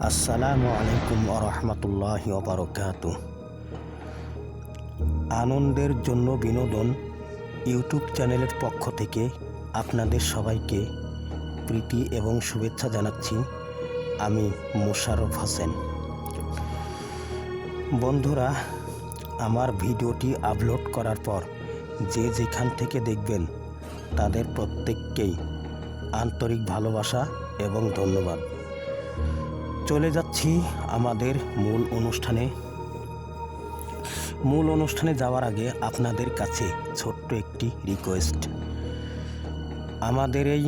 আসসালামু আলাইকুম ওরহমতুল্লাহি ওবারকাতুহ। আনন্দের জন্য বিনোদন ইউটিউব চ্যানেলের পক্ষ থেকে আপনাদের সবাইকে প্রীতি এবং শুভেচ্ছা জানাচ্ছি। আমি মোশাররফ হোসেন। বন্ধুরা, আমার ভিডিওটি আপলোড করার পর যে যেখান থেকে দেখবেন তাদের প্রত্যেককেই আন্তরিক ভালোবাসা এবং ধন্যবাদ। চলে যাচ্ছি আমাদের মূল অনুষ্ঠানে যাওয়ার আগে আপনাদের কাছে ছোট্ট একটি রিকোয়েস্ট। আমাদের এই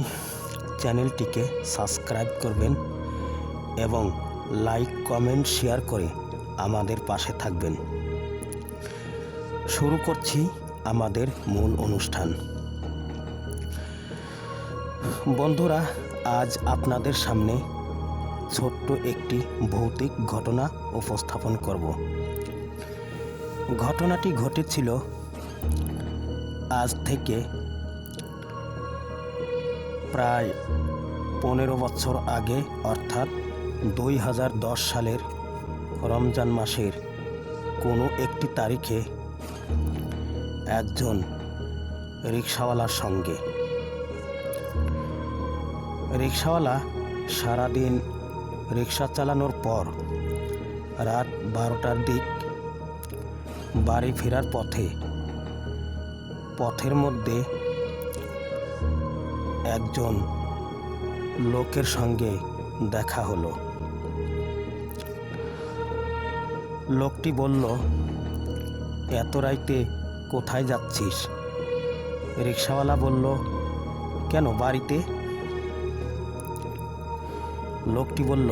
চ্যানেলটিকে সাবস্ক্রাইব করবেন এবং লাইক কমেন্ট শেয়ার করে আমাদের পাশে থাকবেন। শুরু করছি আমাদের মূল অনুষ্ঠান। বন্ধুরা, আজ আপনাদের সামনে ছোট্ট একটি ভৌতিক ঘটনা উপস্থাপন করব। ঘটনাটি ঘটেছিল আজ থেকে প্রায় 15 বছর আগে, অর্থাৎ 2010 সালের রমজান মাসের কোনো একটি তারিখে একজন রিকশাওয়ালার সঙ্গে। রিকশাওয়ালা সারাদিন রিকশা চালানোর পর রাত 12টার দিক বাড়ি ফেরার পথের মধ্যে একজন লোকের সঙ্গে দেখা হলো। লোকটি বলল, এত রাইতে কোথায় যাচ্ছিস? রিকশাওয়ালা বলল, কেন, বাড়িতে। লোকটি বলল,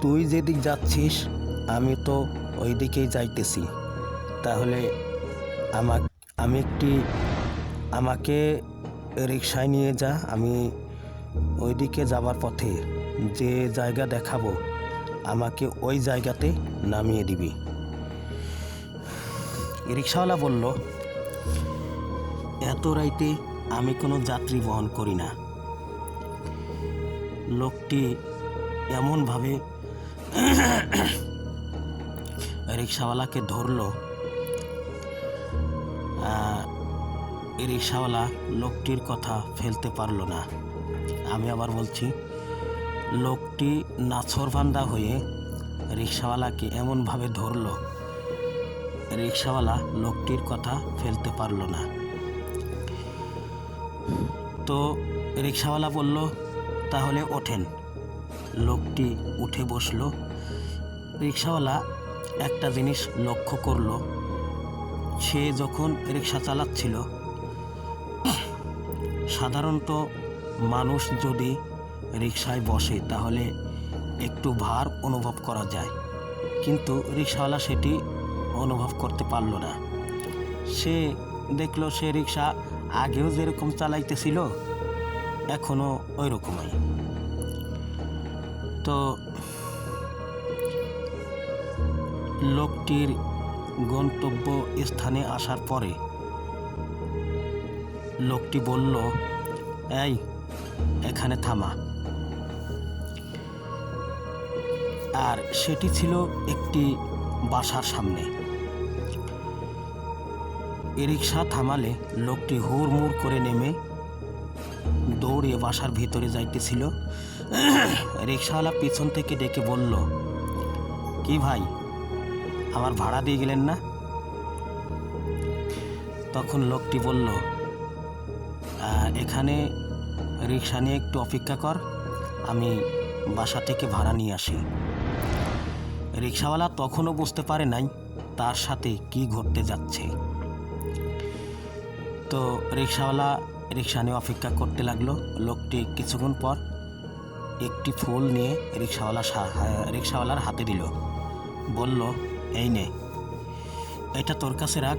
তুই যেদিক যাচ্ছিস আমি তো ওই দিকেই যাইতেছি, তাহলে আমাকে রিকশায় নিয়ে যা। আমি ওই দিকে যাবার পথে যে জায়গা দেখাবো আমাকে ওই জায়গাতে নামিয়ে দিবি। রিকশাওয়ালা বলল, এত রাইতে আমি কোনো যাত্রী বহন করি না। লোকটি এমনভাবে রিকশাওয়ালাকে ধরল, রিকশাওয়ালা লোকটির কথা ফেলতে পারল না। আমি আবার বলছি, লোকটি নাছোড়বান্দা হয়ে রিকশাওয়ালাকে এমনভাবে ধরল, রিকশাওয়ালা লোকটির কথা ফেলতে পারল না। তো রিকশাওয়ালা বলল, তাহলে ওঠেন। লোকটি উঠে বসল। রিকশাওয়ালা একটা জিনিস লক্ষ্য করল, সে যখন রিকশা চালাচ্ছিল, সাধারণত মানুষ যদি রিকশায় বসে তাহলে একটু ভার অনুভব করা যায়, কিন্তু রিকশাওয়ালা সেটি অনুভব করতে পারল না। সে দেখলো সে রিকশা আগেও যেরকম চালাইতেছিল এখনও ওই রকমই। তো লোকটির গন্তব্য স্থানে আসার পরে লোকটি বলল, এই, এখানে থামা। আর সেটি ছিল একটি বাসার সামনে। রিকশা থামালে লোকটি হুড়মুড় করে নেমে দৌড়ে বাসার ভিতরে যাইতেছিল। রিকশাওয়ালা পিছন থেকে ডেকে বলল, কি ভাই, আমার ভাড়া দিয়ে গেলেন না? তখন লোকটি বলল, এখানে রিকশা নিয়ে একটু অপেক্ষা কর, আমি বাসা থেকে ভাড়া নিয়ে আসি। রিকশাওয়ালা তখনও বুঝতে পারে নাই তার সাথে কি ঘটতে যাচ্ছে। তো রিকশাওয়ালা রিকশা নিয়ে অপেক্ষা করতে লাগলো। লোকটি কিছুক্ষণ পর একটি ফুল নিয়ে রিকশাওয়ালার হাতে দিল, বলল, এই নে, এটা তোর কাছে রাখ।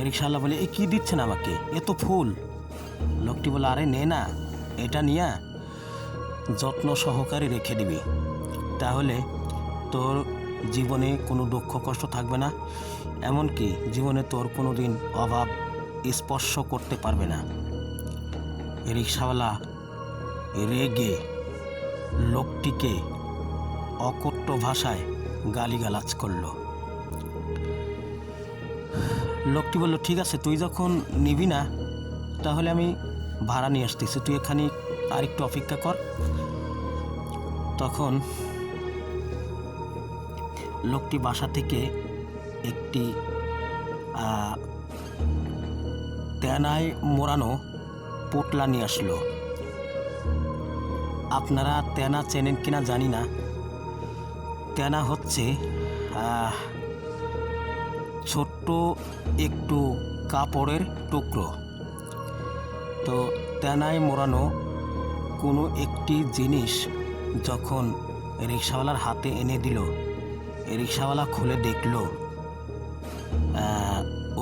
রিকশাওয়ালা বলে, এ কি দিচ্ছেন আমাকে, এ তো ফুল। লোকটি বলে, আরে নে না, এটা নিয়ে যত্ন সহকারে রেখে দিবি, তাহলে তোর জীবনে কোনো দুঃখ কষ্ট থাকবে না, এমনকি জীবনে তোর কোনো দিন অভাব স্পর্শ করতে পারবে না। রিকশাওয়ালা রেগে লোকটিকে অকথ্য ভাষায় গালিগালাজ করলো। লোকটি বলল, ঠিক আছে, তুই যখন নিবি না তাহলে আমি ভাড়া নিয়ে আসতেছি, তুই এখানে আরেকটু অপেক্ষা কর। তখন লোকটি বাসা থেকে একটি তেনায় মোড়ানো পোটলা নিয়ে আসলো। আপনারা তেনা চেনেন কিনা জানি না। তেনা হচ্ছে ছোট্ট একটু কাপড়ের টুকরো। তো তেনায় মোড়ানো কোনো একটি জিনিস যখন রিকশাওয়ালার হাতে এনে দিল, রিকশাওয়ালা খুলে দেখল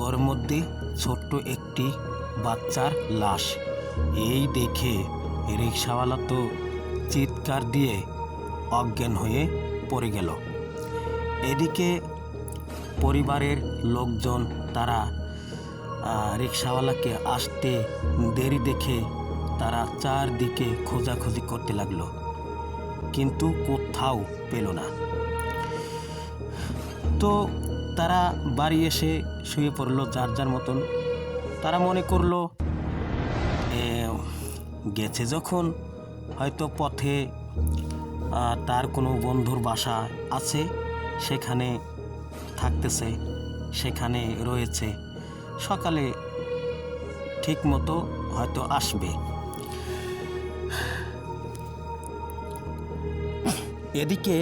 ওর মধ্যে ছোট্ট একটি বাচ্চার লাশ। এই দেখে রিকশাওয়ালা তো চিৎকার দিয়ে অজ্ঞান হয়ে পড়ে গেল। এদিকে পরিবারের লোকজন তারা রিকশাওয়ালাকে আসতে দেরি দেখে তারা চারদিকে খোঁজাখুঁজি করতে লাগলো, কিন্তু কোথাও পেল না। তো তারা বাড়ি এসে শুয়ে পড়লো যার যার মতন। তারা মনে করলো গেছে যখন, হয়তো পথে তার কোনো বন্ধুর বাসা আছে, সেখানে থাকতেছে, সেখানে রয়েছে, সকালে ঠিক মতো হয়তো আসবে। এদিকে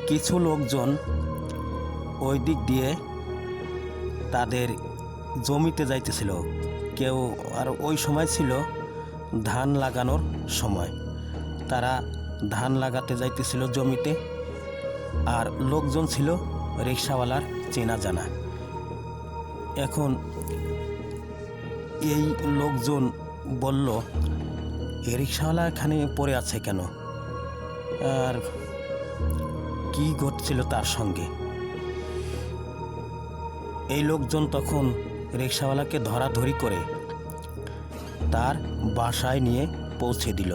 কিছু লোকজন ওই দিক দিয়ে তাদের জমিতে যাইতেছিল। কেউ, আর ওই সময় ছিল ধান লাগানোর সময়, তারা ধান লাগাতে যাইতেছিল জমিতে। আর লোকজন ছিল রিকশাওয়ালার চেনা জানা। এখন এই লোকজন বলল, এই রিকশাওয়ালা এখানে পড়ে আছে কেন, আর কি ঘটছিল তার সঙ্গে। এই লোকজন তখন রিকশাওয়ালাকে ধরাধরি করে তার বাসায় নিয়ে পৌঁছে দিল।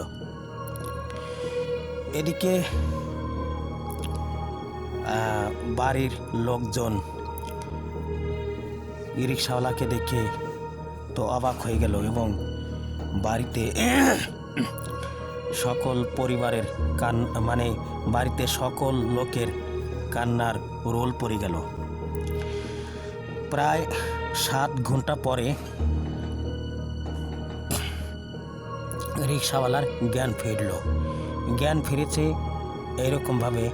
এদিকে বাড়ির লোকজন রিকশাওয়ালাকে দেখে তো অবাক হয়ে গেল, এবং বাড়িতে সকল পরিবারের বাড়িতে সকল লোকের কান্নার রোল পড়ে গেল। প্রায় 7 ঘন্টা পরে রিকশাওয়ালার জ্ঞান ফিরল। জ্ঞান ফিরেছে এরকমভাবে,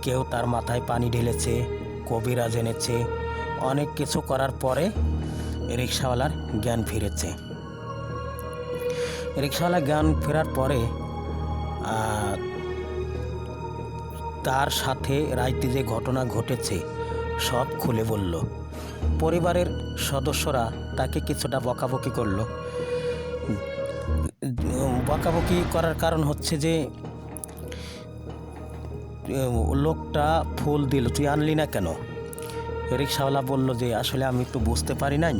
কেউ তার মাথায় পানি ঢেলেছে, কবিরাজ এনেছে, অনেক কিছু করার পরে রিকশাওয়ালার জ্ঞান ফিরেছে। রিকশাওয়ালা জ্ঞান ফেরার পরে তার সাথে রাইতে যে ঘটনা ঘটেছে সব খুলে বলল। পরিবারের সদস্যরা তাকে কিছুটা বকাবকি করলো। বকাবকি করার কারণ হচ্ছে যে লোকটা ফুল দিল, তুই আনলি না কেন? রিকশাওয়ালা বলল যে আসলে আমি তো বুঝতে পারি নাই,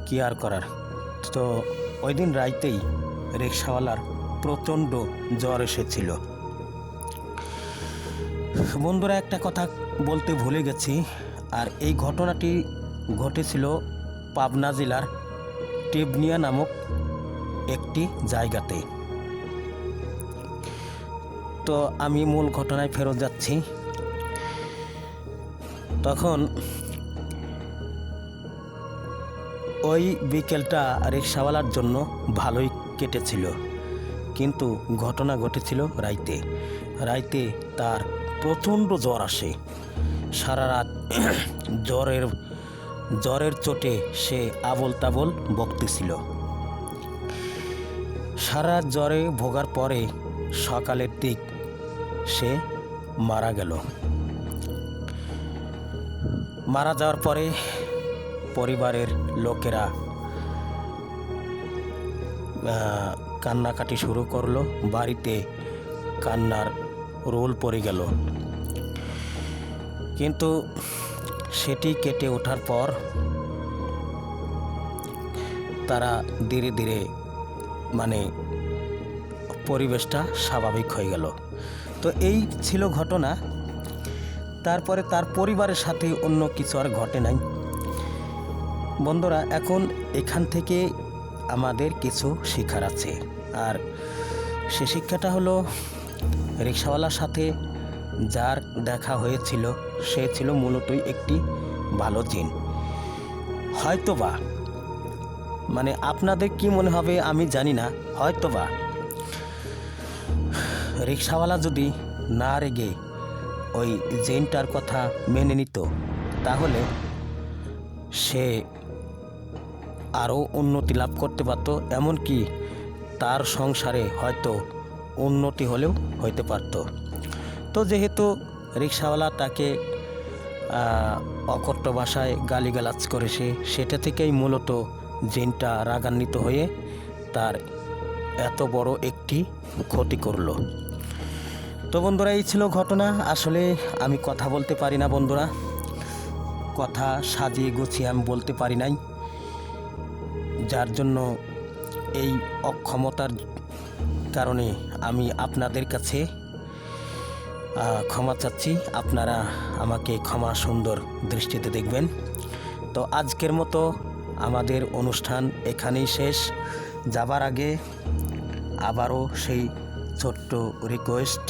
কি আর করার। তো ওই দিন রাইতেই রিকশাওয়ালার প্রচণ্ড জ্বর এসেছিল। বন্ধুরা, একটা কথা বলতে ভুলে গেছি, আর এই ঘটনাটি ঘটেছিল পাবনা জেলার টেবনিয়া নামক একটি জায়গাতে। তো আমি মূল ঘটনায় ফেরত যাচ্ছি। তখন ওই বিকেলটা রিকশাওয়ালার জন্য ভালোই কেটেছিল, কিন্তু ঘটনা ঘটেছিল রাইতে। রাইতে তার প্রচণ্ড জ্বর আসে। সারা রাত জ্বরের চোটে সে আবোল তাবোল বকতেছিল। সারা জ্বরে ভোগার পরে সকালের দিক সে মারা গেল। মারা যাওয়ার পরে পরিবারের লোকেরা কান্নাকাটি শুরু করলো। বাড়িতে কান্নার রোল পড়ে গেল। কিন্তু সেটি কেটে ওঠার পর তারা ধীরে ধীরে মানে পরিবেশটা স্বাভাবিক হয়ে গেল। তো এই ছিল ঘটনা। তারপরে তার পরিবারের সাথে অন্য কিছু আর ঘটে নাই। বন্ধুরা, এখন এখান থেকে আমাদের কিছু শিক্ষার আছে। আর সে শিক্ষাটা হলো, রিকশাওয়ালার সাথে যার দেখা হয়েছিল সে ছিল মূলতই একটি ভালো জিন। হয়তোবা মানে আপনাদের কি মনে হবে আমি জানি না, হয়তোবা রিকশাওয়ালা যদি না রেগে ওই জিনটার কথা মেনে নিত তাহলে সে আরও উন্নতি লাভ করতে পারত, এমনকি তার সংসারে হয়তো উন্নতি হলেও হইতে পারত। তো যেহেতু রিকশাওয়ালা তাকে অকট্য ভাষায় গালিগালাজ করেছে, সেটা থেকেই মূলত জিনটা রাগান্বিত হয়ে তার এত বড় একটি ক্ষতি করলো। তো বন্ধুরা, এই ছিল ঘটনা। আসলে আমি কথা বলতে পারি না বন্ধুরা, কথা সাজিয়ে গুছিয়ে আমি বলতে পারি নাই, যার জন্য এই অক্ষমতার কারণে আমি আপনাদের কাছে ক্ষমা চাচ্ছি। আপনারা আমাকে ক্ষমা সুন্দর দৃষ্টিতে দেখবেন। তো আজকের মতো আমাদের অনুষ্ঠান এখানেই শেষ। যাবার আগে আবারও সেই ছোট্ট রিকোয়েস্ট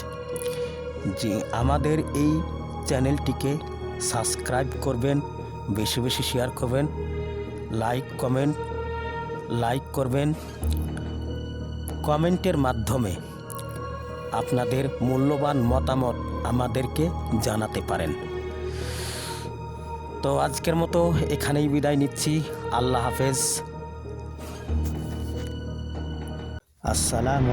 যে আমাদের এই চ্যানেলটিকে সাবস্ক্রাইব করবেন, বেশি বেশি শেয়ার করবেন, লাইক করবেন, কমেন্টের মাধ্যমে আপনাদের মূল্যবান মতামত আমাদেরকে জানাতে পারেন। তো আজকের মতো এখানেই বিদায় নিচ্ছি। আল্লাহ হাফেজ। আসসালামু